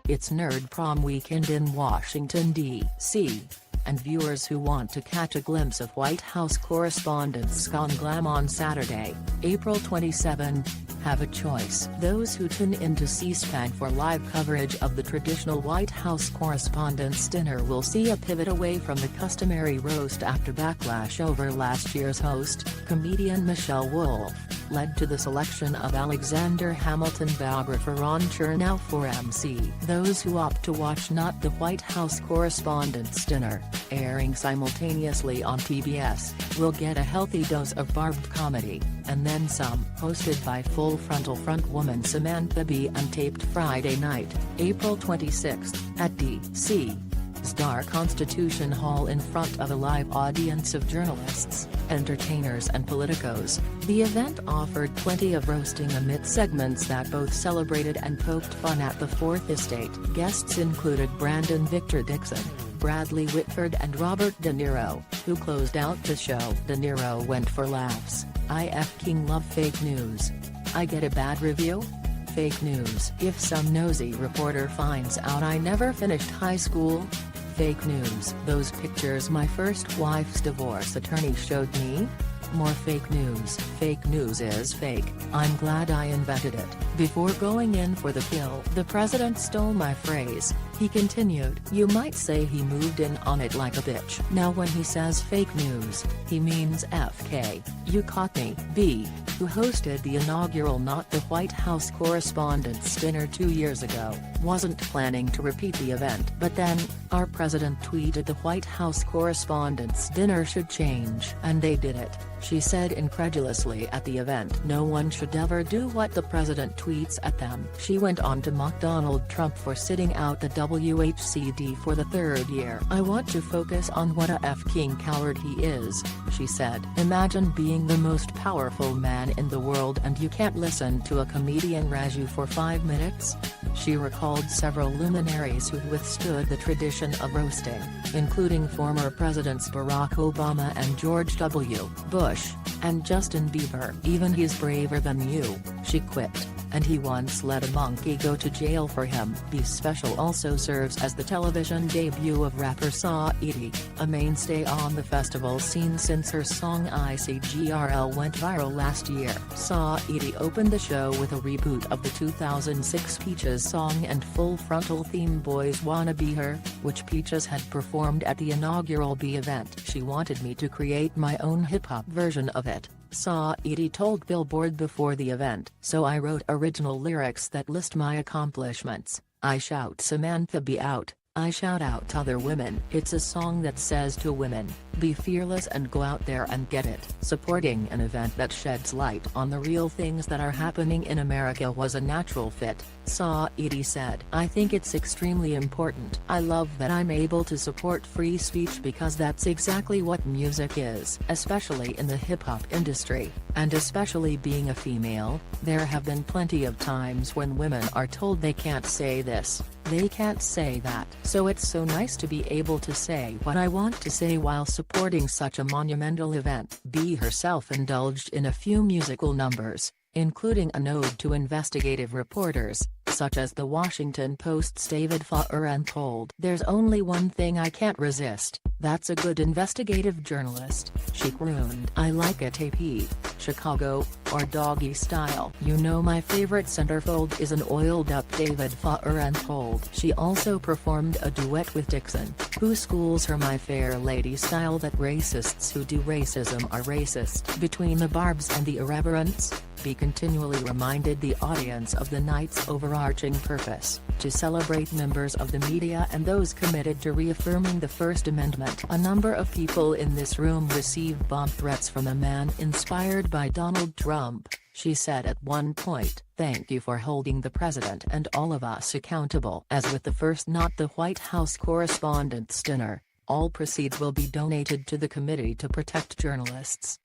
It's Nerd Prom weekend in Washington, D.C., and viewers who want to catch a glimpse of White House Correspondents' Gone Glam on Saturday, April 27, have a choice. Those who tune into C-SPAN for live coverage of the traditional White House Correspondents' Dinner will see a pivot away from the customary roast after backlash over last year's host, comedian Michelle Wolf, led to the selection of Alexander Hamilton biographer Ron Chernow for MC. Those who opt to watch Not the White House Correspondents' Dinner, airing simultaneously on PBS, will get a healthy dose of barbed comedy, and then some. Hosted by Full Frontal frontwoman Samantha B. and taped Friday night, April 26, at D.C. Star Constitution Hall in front of a live audience of journalists, entertainers and politicos, the event offered plenty of roasting amid segments that both celebrated and poked fun at the Fourth Estate. Guests included Brandon Victor Dixon, Bradley Whitford and Robert De Niro, who closed out the show. De Niro went for laughs. "I f***ing love fake news. I get a bad review? Fake news. If some nosy reporter finds out I never finished high school? Fake news. Those pictures my first wife's divorce attorney showed me? More fake news. Fake news is fake. I'm glad I invented it." Before going in for the kill, the president stole my phrase. He continued, "You might say he moved in on it like a bitch." Now when he says fake news, he means FK. You caught me. B, who hosted the inaugural Not the White House Correspondents' Dinner 2 years ago, wasn't planning to repeat the event. But then, our president tweeted the White House Correspondents' Dinner should change. And they did it, she said incredulously at the event. No one should ever do what the president tweets at them. She went on to mock Donald Trump for sitting out the WHCD for the third year. "I want to focus on what a f***ing coward he is," she said. Imagine being the most powerful man in the world and you can't listen to a comedian razz you for 5 minutes? She recalled several luminaries who withstood the tradition of roasting, including former Presidents Barack Obama and George W. Bush, and Justin Bieber. "Even he's braver than you," she quipped, "and he once let a monkey go to jail for him." The special also serves as the television debut of rapper Saweetie, a mainstay on the festival scene since her song ICGRL went viral last year. Saweetie opened the show with a reboot of the 2006 Peaches song and Full Frontal theme Boys Wanna Be Her, which Peaches had performed at the inaugural B event. "She wanted me to create my own hip-hop version of it," Saweetie told Billboard before the event. "So I wrote original lyrics that list my accomplishments. I shout Samantha B out, I shout out other women. It's a song that says to women, be fearless and go out there and get it." Supporting an event that sheds light on the real things that are happening in America was a natural fit, Saweetie said. "I think it's extremely important. I love that I'm able to support free speech because that's exactly what music is. Especially in the hip-hop industry, and especially being a female, there have been plenty of times when women are told they can't say this, they can't say that. So it's so nice to be able to say what I want to say while supporting such a monumental event." B herself indulged in a few musical numbers, including a nod to investigative reporters, such as the Washington Post's David Faur and told, "There's only one thing I can't resist, that's a good investigative journalist," she crooned. "I like a tapey, Chicago, or Doggy Style. You know my favorite centerfold is an oiled-up David Faur and told." She also performed a duet with Dixon, who schools her My Fair Lady style that racists who do racism are racist. Between the barbs and the irreverence, B continually reminded the audience of the night's overarching purpose, to celebrate members of the media and those committed to reaffirming the First Amendment. "A number of people in this room received bomb threats from a man inspired by Donald Trump," she said at one point. "Thank you for holding the president and all of us accountable." As with the first Not the White House Correspondents' Dinner, all proceeds will be donated to the Committee to Protect Journalists.